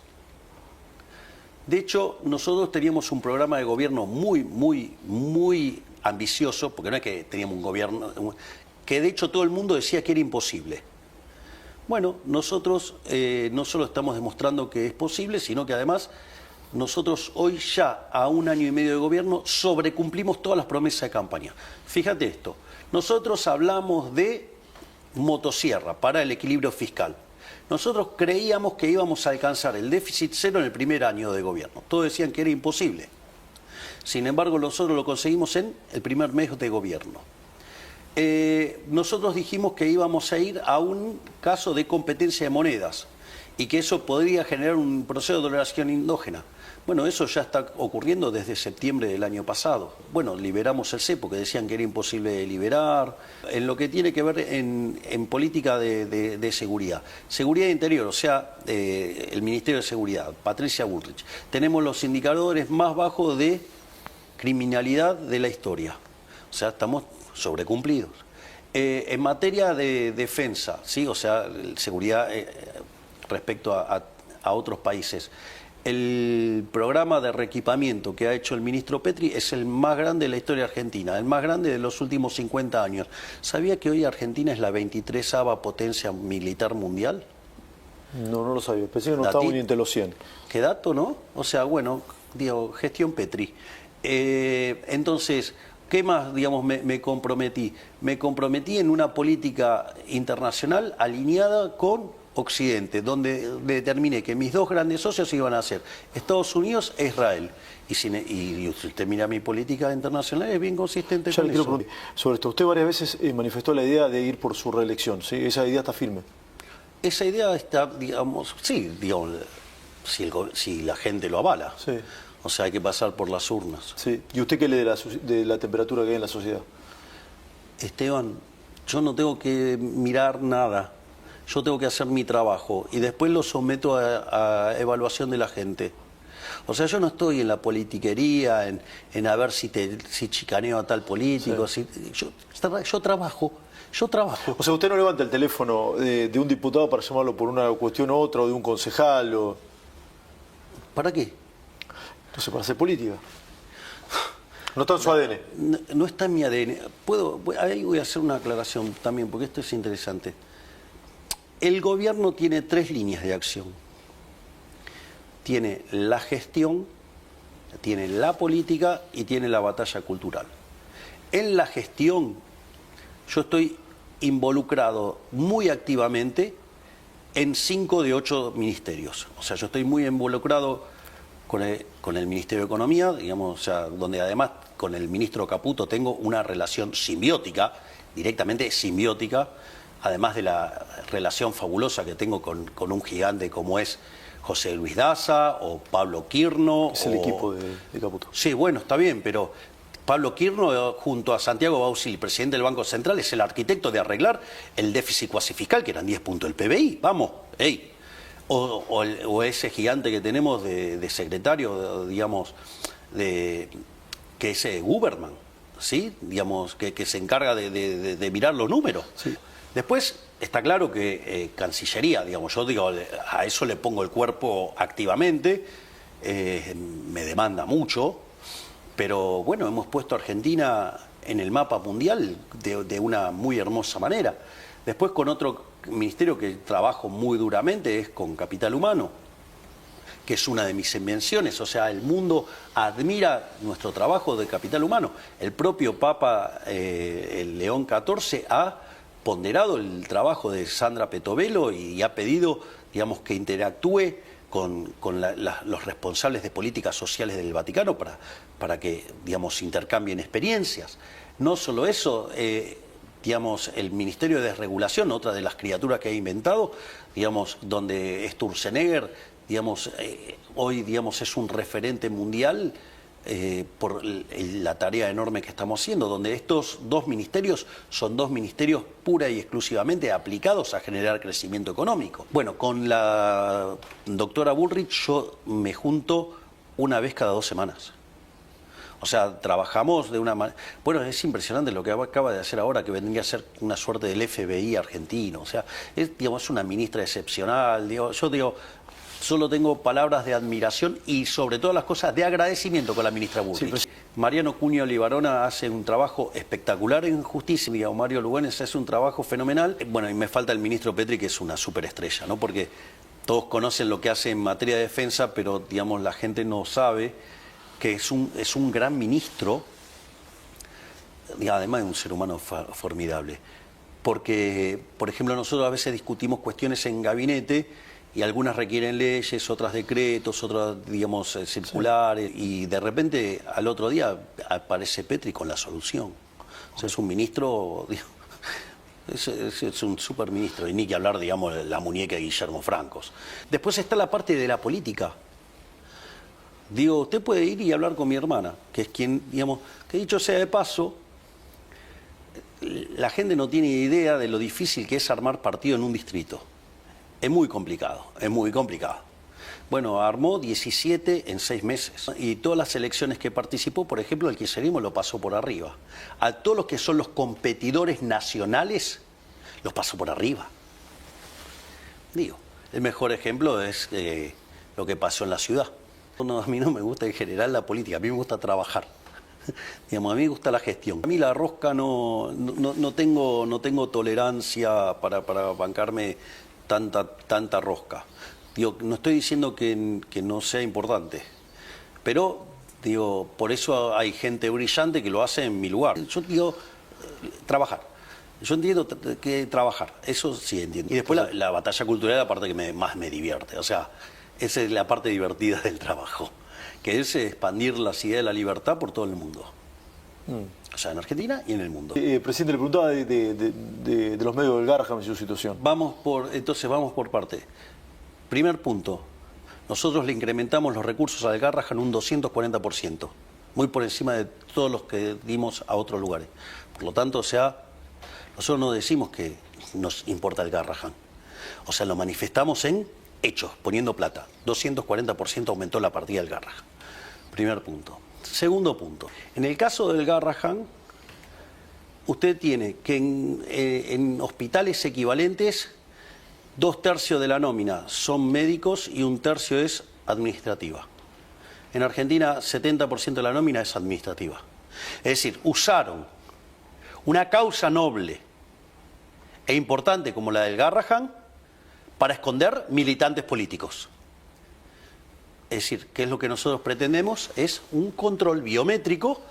B: De hecho, nosotros teníamos un programa de gobierno muy ambicioso, porque no es que teníamos un gobierno que de hecho todo el mundo decía que era imposible. Bueno, nosotros no solo estamos demostrando que es posible, sino que además nosotros hoy ya, a 1 año y medio de gobierno, sobrecumplimos todas las promesas de campaña. Fíjate esto, nosotros hablamos de motosierra para el equilibrio fiscal. Nosotros creíamos que íbamos a alcanzar el déficit cero en el primer año de gobierno. Todos decían que era imposible. Sin embargo, nosotros lo conseguimos en el primer mes de gobierno. Nosotros dijimos que íbamos a ir a un caso de competencia de monedas y que eso podría generar un proceso de dolarización endógena. Bueno, eso ya está ocurriendo desde septiembre del año pasado. Bueno, liberamos el cepo, que decían que era imposible de liberar. En lo que tiene que ver en política de seguridad. Seguridad interior, o sea, el Ministerio de Seguridad, Patricia Bullrich. Tenemos los indicadores más bajos de criminalidad de la historia. O sea, estamos sobrecumplidos. En materia de defensa, ¿sí? O sea, seguridad respecto a otros países. El programa de reequipamiento que ha hecho el ministro Petri es el más grande de la historia argentina, el más grande de los últimos 50 años. ¿Sabía que hoy Argentina es la 23ª potencia militar mundial?
A: No, no lo sabía. Pensé que no estaba ni entre los 100.
B: ¿Qué dato, no? O sea, bueno, digo, gestión Petri. Entonces, ¿qué más, digamos, me comprometí? Me comprometí en una política internacional alineada con Occidente, donde determiné que mis dos grandes socios iban a ser Estados Unidos e Israel. Y usted mira mi política internacional, es bien consistente con eso.
A: Sobre esto, usted varias veces manifestó la idea de ir por su reelección, ¿sí? ¿Esa idea está firme?
B: Esa idea está, digamos, sí, digamos, si la gente lo avala.
A: Sí.
B: O sea, hay que pasar por las urnas.
A: Sí. ¿Y usted qué lee de la temperatura que hay en la sociedad?
B: Esteban, yo no tengo que mirar nada. Yo tengo que hacer mi trabajo y después lo someto a evaluación de la gente. O sea, yo no estoy en la politiquería, en a ver si chicaneo a tal político. Sí. Yo trabajo.
A: O sea, usted no levanta el teléfono de un diputado para llamarlo por una cuestión u otra, o de un concejal, o...
B: ¿Para qué?
A: Entonces, para hacer política. No está en su ADN.
B: No está en mi ADN. Ahí voy a hacer una aclaración también, porque esto es interesante. El gobierno tiene 3 líneas de acción. Tiene la gestión, tiene la política y tiene la batalla cultural. En la gestión, yo estoy involucrado muy activamente en 5 de 8 ministerios. O sea, yo estoy muy involucrado con el Ministerio de Economía, digamos, o sea, donde además con el ministro Caputo tengo una relación simbiótica, directamente simbiótica, además de la relación fabulosa que tengo con un gigante como es José Luis Daza o Pablo Quirno.
A: Es el equipo de Caputo.
B: Sí, bueno, está bien, pero Pablo Quirno junto a Santiago Bausili, presidente del Banco Central, es el arquitecto de arreglar el déficit cuasi fiscal, que eran 10 puntos del PBI. Vamos, ey. O ese gigante que tenemos de secretario, digamos, que es Guberman, ¿sí? Digamos, que se encarga de mirar los números.
A: Sí.
B: Después, está claro que Cancillería, digamos, yo digo, a eso le pongo el cuerpo activamente, me demanda mucho, pero bueno, hemos puesto a Argentina en el mapa mundial de una muy hermosa manera. Después con otro ministerio que trabajo muy duramente es con Capital Humano, que es una de mis invenciones. O sea, el mundo admira nuestro trabajo de Capital Humano. El propio Papa, el León XIV, ha ponderado el trabajo de Sandra Petovelo y ha pedido, digamos, que interactúe con los responsables de políticas sociales del Vaticano para que, digamos, intercambien experiencias. No solo eso, digamos, el Ministerio de Desregulación, otra de las criaturas que ha inventado, digamos, donde Sturzenegger, digamos, hoy, digamos, es un referente mundial por la tarea enorme que estamos haciendo, donde estos 2 ministerios son 2 ministerios pura y exclusivamente aplicados a generar crecimiento económico. Bueno, con la doctora Bullrich yo me junto una vez cada 2 semanas. O sea, trabajamos de una manera... Bueno, es impresionante lo que acaba de hacer ahora, que vendría a ser una suerte del FBI argentino. O sea, digamos, es una ministra excepcional. Yo digo, solo tengo palabras de admiración y sobre todas las cosas de agradecimiento con la ministra Bullrich. Sí, Mariano Cunio Libarona hace un trabajo espectacular en justicia, digamos, Mario Lugones hace un trabajo fenomenal. Bueno, y me falta el ministro Petri, que es una superestrella, ¿no? Porque todos conocen lo que hace en materia de defensa, pero, digamos, la gente no sabe que es un gran ministro, y además de un ser humano formidable. Porque, por ejemplo, nosotros a veces discutimos cuestiones en gabinete y algunas requieren leyes, otras decretos, otras, digamos, circulares, y de repente al otro día aparece Petri con la solución. O sea, es un ministro, es un superministro, y ni que hablar, digamos, de la muñeca de Guillermo Francos. Después está la parte de la política. Digo, usted puede ir y hablar con mi hermana, que es quien, digamos, que dicho sea de paso, la gente no tiene idea de lo difícil que es armar partido en un distrito. Es muy complicado, es muy complicado. Bueno, armó 17 en 6 meses. Y todas las elecciones que participó, por ejemplo, el kirchnerismo lo pasó por arriba. A todos los que son los competidores nacionales, los pasó por arriba. Digo, el mejor ejemplo es lo que pasó en la ciudad. No, a mí no me gusta en general la política, a mí me gusta trabajar. Digamos, a mí me gusta la gestión. A mí la rosca no tengo tolerancia para bancarme tanta rosca. Digo, no estoy diciendo que no sea importante, pero digo, por eso hay gente brillante que lo hace en mi lugar. Yo digo, trabajar. Yo entiendo que trabajar, eso sí entiendo. Y después la batalla cultural es la parte que más me divierte. O sea, esa es la parte divertida del trabajo, que es expandir las ideas de la libertad por todo el mundo. O sea, en Argentina y en el mundo.
A: Presidente, le preguntaba de los medios del Garrahan y su situación.
B: Entonces vamos por parte. Primer punto, nosotros le incrementamos los recursos al Garrahan un 240%, muy por encima de todos los que dimos a otros lugares. Por lo tanto, o sea, nosotros no decimos que nos importa el Garrahan. O sea, lo manifestamos en hechos, poniendo plata. 240% aumentó la partida del Garrahan. Primer punto. Segundo punto. En el caso del Garrahan, usted tiene que en hospitales equivalentes, 2/3 de la nómina son médicos y 1/3 es administrativa. En Argentina, 70% de la nómina es administrativa. Es decir, usaron una causa noble e importante como la del Garrahan para esconder militantes políticos. Es decir, ¿qué es lo que nosotros pretendemos? Es un control biométrico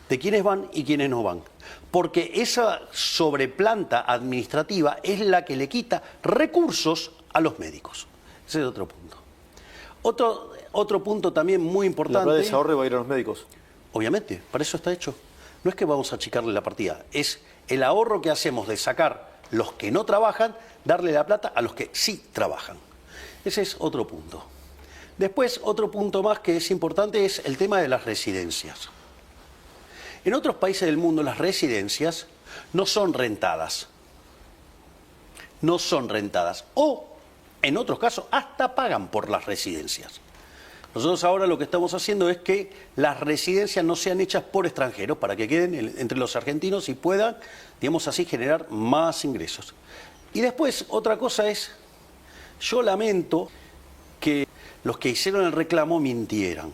B: de quiénes van y quiénes no van. Porque esa sobreplanta administrativa es la que le quita recursos a los médicos. Ese es otro punto. Otro punto también muy importante.
A: ¿La plata de ese ahorro va a ir a los médicos?
B: Obviamente, para eso está hecho. No es que vamos a achicarle la partida, es el ahorro que hacemos de sacar los que no trabajan, darle la plata a los que sí trabajan. Ese es otro punto. Después, otro punto más que es importante es el tema de las residencias. En otros países del mundo las residencias no son rentadas. No son rentadas. O, en otros casos, hasta pagan por las residencias. Nosotros ahora lo que estamos haciendo es que las residencias no sean hechas por extranjeros para que queden entre los argentinos y puedan, digamos así, generar más ingresos. Y después, otra cosa es, yo lamento que los que hicieron el reclamo mintieran.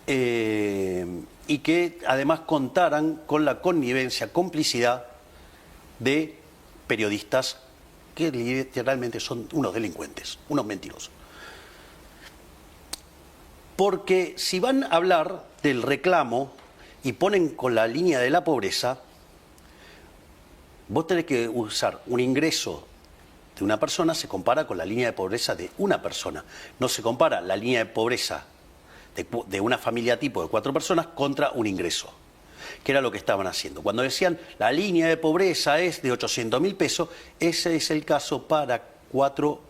B: Y que además contaran con la connivencia, complicidad de periodistas que literalmente son unos delincuentes, unos mentirosos. Porque si van a hablar del reclamo y ponen con la línea de la pobreza, vos tenés que usar un ingreso de una persona, se compara con la línea de pobreza de una persona. No se compara la línea de pobreza de una familia tipo de 4 personas contra un ingreso, que era lo que estaban haciendo. Cuando decían la línea de pobreza es de 800.000 pesos, ese es el caso para 4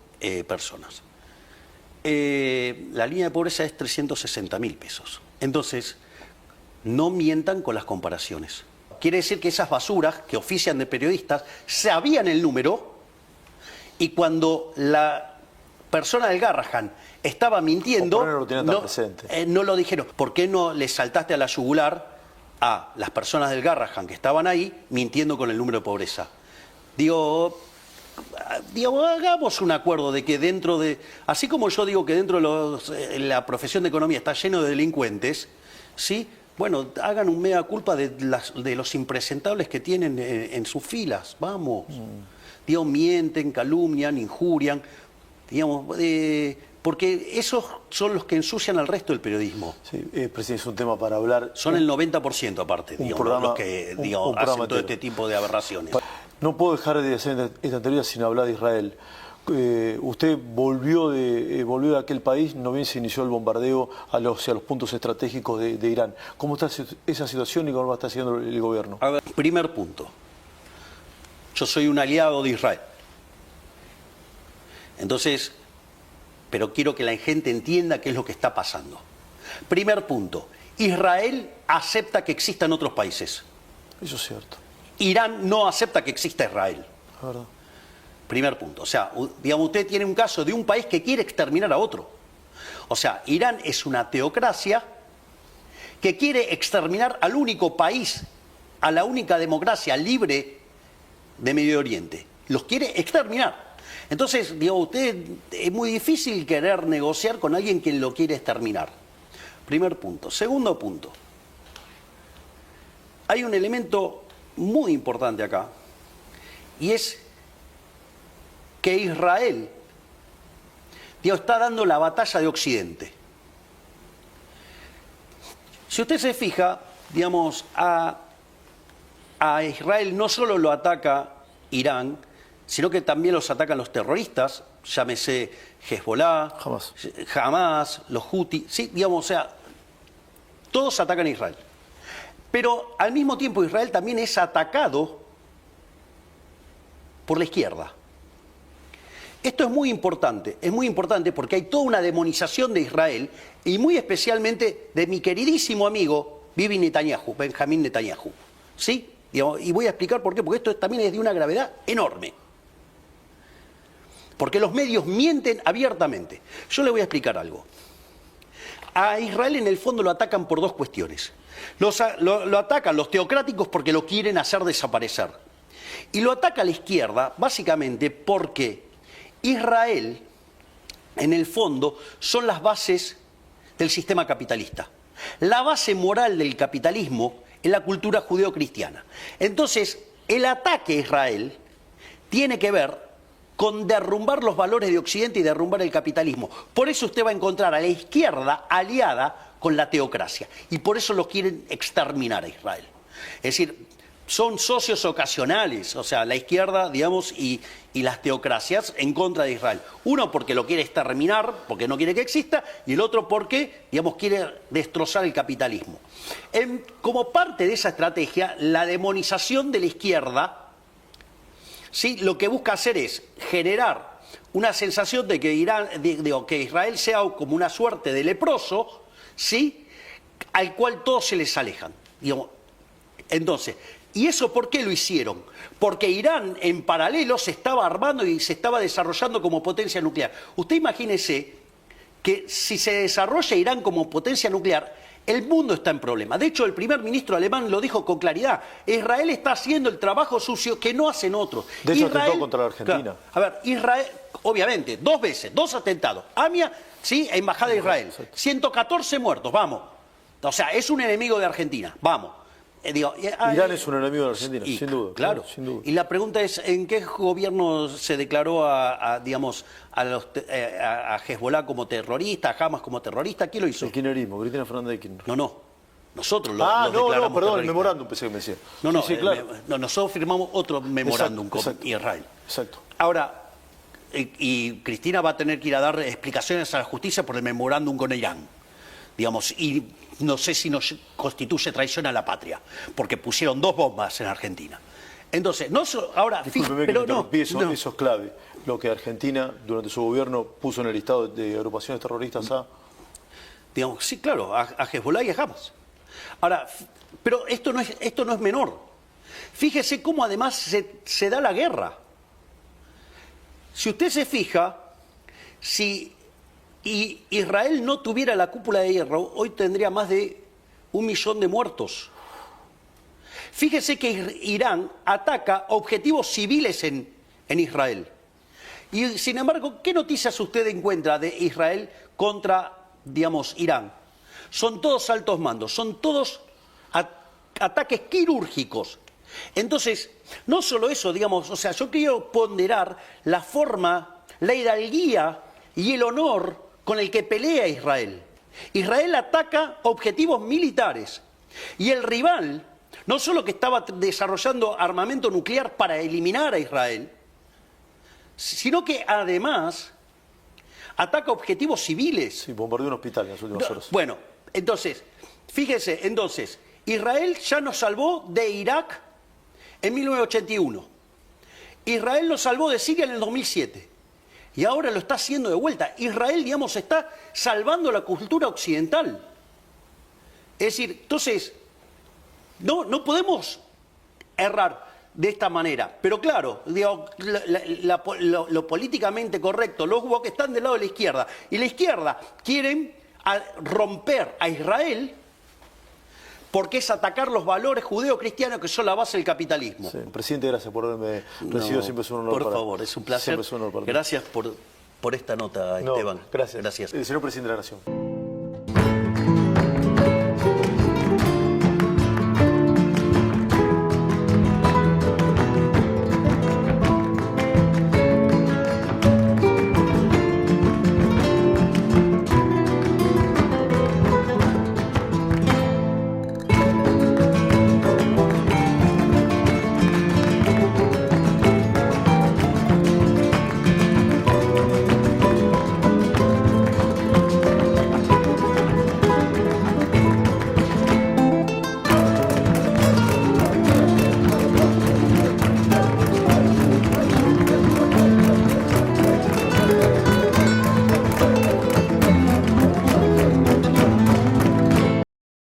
B: personas. La línea de pobreza es 360.000 pesos. Entonces, no mientan con las comparaciones. Quiere decir que esas basuras que ofician de periodistas sabían el número y cuando la persona del Garrahan estaba mintiendo, no lo dijeron. ¿Por qué no le saltaste a la yugular a las personas del Garrahan que estaban ahí mintiendo con el número de pobreza? Digo, hagamos un acuerdo de que dentro de... Así como yo digo que dentro de la profesión de economía está lleno de delincuentes, ¿sí? Bueno, hagan un mea culpa de los impresentables que tienen en sus filas, vamos. Digo, mienten, calumnian, injurian, digamos, porque esos son los que ensucian al resto del periodismo.
A: Sí, presidente, es un tema para hablar.
B: Son el 90% aparte, digamos, los que hacen todo este tipo de aberraciones.
A: No puedo dejar de hacer esta entrevista sin hablar de Israel. Usted volvió de aquel país, no bien se inició el bombardeo hacia los puntos estratégicos de Irán. ¿Cómo está esa situación y cómo está haciendo el gobierno?
B: A ver, primer punto. Yo soy un aliado de Israel. Entonces, pero quiero que la gente entienda qué es lo que está pasando. Primer punto, Israel acepta que existan otros países.
A: Eso es cierto.
B: Irán no acepta que exista Israel.
A: La verdad.
B: Primer punto. O sea, digamos, usted tiene un caso de un país que quiere exterminar a otro. O sea, Irán es una teocracia que quiere exterminar al único país, a la única democracia libre de Medio Oriente. Los quiere exterminar. Entonces, digo, usted es muy difícil querer negociar con alguien que lo quiere exterminar. Primer punto. Segundo punto. Hay un elemento muy importante acá, y es que Israel, digo, está dando la batalla de Occidente. Si usted se fija, digamos, a Israel no solo lo ataca Irán, sino que también los atacan los terroristas, llámese Hezbollah, Hamas, los Houthi, sí, digamos, o sea, todos atacan a Israel. Pero al mismo tiempo Israel también es atacado por la izquierda. Esto es muy importante porque hay toda una demonización de Israel y muy especialmente de mi queridísimo amigo Benjamín Netanyahu. ¿Sí? Y voy a explicar por qué, porque esto también es de una gravedad enorme. Porque los medios mienten abiertamente. Yo le voy a explicar algo. A Israel en el fondo lo atacan por dos cuestiones. Lo atacan los teocráticos porque lo quieren hacer desaparecer. Y lo ataca la izquierda básicamente porque Israel, en el fondo, son las bases del sistema capitalista. La base moral del capitalismo es la cultura judeocristiana. Entonces, el ataque a Israel tiene que ver con derrumbar los valores de Occidente y derrumbar el capitalismo. Por eso usted va a encontrar a la izquierda aliada con la teocracia. Y por eso lo quieren exterminar a Israel. Es decir, son socios ocasionales, o sea, la izquierda, digamos, y las teocracias en contra de Israel. Uno porque lo quiere exterminar, porque no quiere que exista, y el otro porque, digamos, quiere destrozar el capitalismo. Como parte de esa estrategia, la demonización de la izquierda, ¿sí?, lo que busca hacer es generar una sensación de que que Israel sea como una suerte de leproso, ¿sí?, al cual todos se les alejan. Digamos. Entonces, ¿y eso por qué lo hicieron? Porque Irán en paralelo se estaba armando y se estaba desarrollando como potencia nuclear. Usted imagínese que si se desarrolla Irán como potencia nuclear, el mundo está en problema. De hecho, el primer ministro alemán lo dijo con claridad. Israel está haciendo el trabajo sucio que no hacen otros.
A: De hecho, atentó contra la Argentina.
B: Claro, a ver, Israel, obviamente, 2 veces, 2 atentados. AMIA, sí, Embajada de Israel. 114 muertos, vamos. O sea, es un enemigo de Argentina, vamos.
A: Irán es un enemigo de Argentina, sin duda.
B: Claro, sin duda. Y la pregunta es, ¿en qué gobierno se declaró a Hezbollah como terrorista, a Hamas como terrorista? ¿Quién lo hizo?
A: El kirchnerismo, Cristina Fernández de Kirchner.
B: No. Nosotros lo declaramos
A: perdón, el memorándum pensé que me decía.
B: Sí, claro. Nosotros firmamos otro memorándum con Israel.
A: Exacto.
B: Ahora, y Cristina va a tener que ir a dar explicaciones a la justicia por el memorándum con Irán. Digamos, y no sé si nos constituye traición a la patria, porque pusieron 2 bombas en Argentina. Entonces, ahora,
A: eso es clave. Lo que Argentina, durante su gobierno, puso en el listado de agrupaciones terroristas
B: digamos, sí, claro, a Hezbollah y a Hamas. Ahora, pero esto no es menor. Fíjese cómo además se da la guerra. Si usted se fija, si Israel no tuviera la cúpula de hierro, hoy tendría más de 1 millón de muertos. Fíjese que Irán ataca objetivos civiles en Israel. Y sin embargo, ¿qué noticias usted encuentra de Israel contra, digamos, Irán? Son todos altos mandos, son todos ataques quirúrgicos. Entonces, no solo eso, digamos, o sea, yo quiero ponderar la forma, la hidalguía y el honor con el que pelea Israel. Israel ataca objetivos militares y el rival, no solo que estaba desarrollando armamento nuclear para eliminar a Israel, sino que además ataca objetivos civiles.
A: Sí, bombardeó un hospital en las últimas horas.
B: Bueno, entonces, fíjese, Israel ya nos salvó de Irak en 1981. Israel nos salvó de Siria en el 2007. Y ahora lo está haciendo de vuelta. Israel, digamos, está salvando la cultura occidental. Es decir, entonces, no podemos errar de esta manera. Pero claro, digo, lo políticamente correcto, los que están del lado de la izquierda. Y la izquierda quieren romper a Israel porque es atacar los valores judeo-cristianos que son la base del capitalismo.
A: Sí. Presidente, gracias por haberme recibido. Siempre es un honor.
B: Por favor, es un placer.
A: Es un honor para mí.
B: Gracias por esta nota, Esteban.
A: Gracias.
B: Gracias.
A: El señor Presidente de la Nación.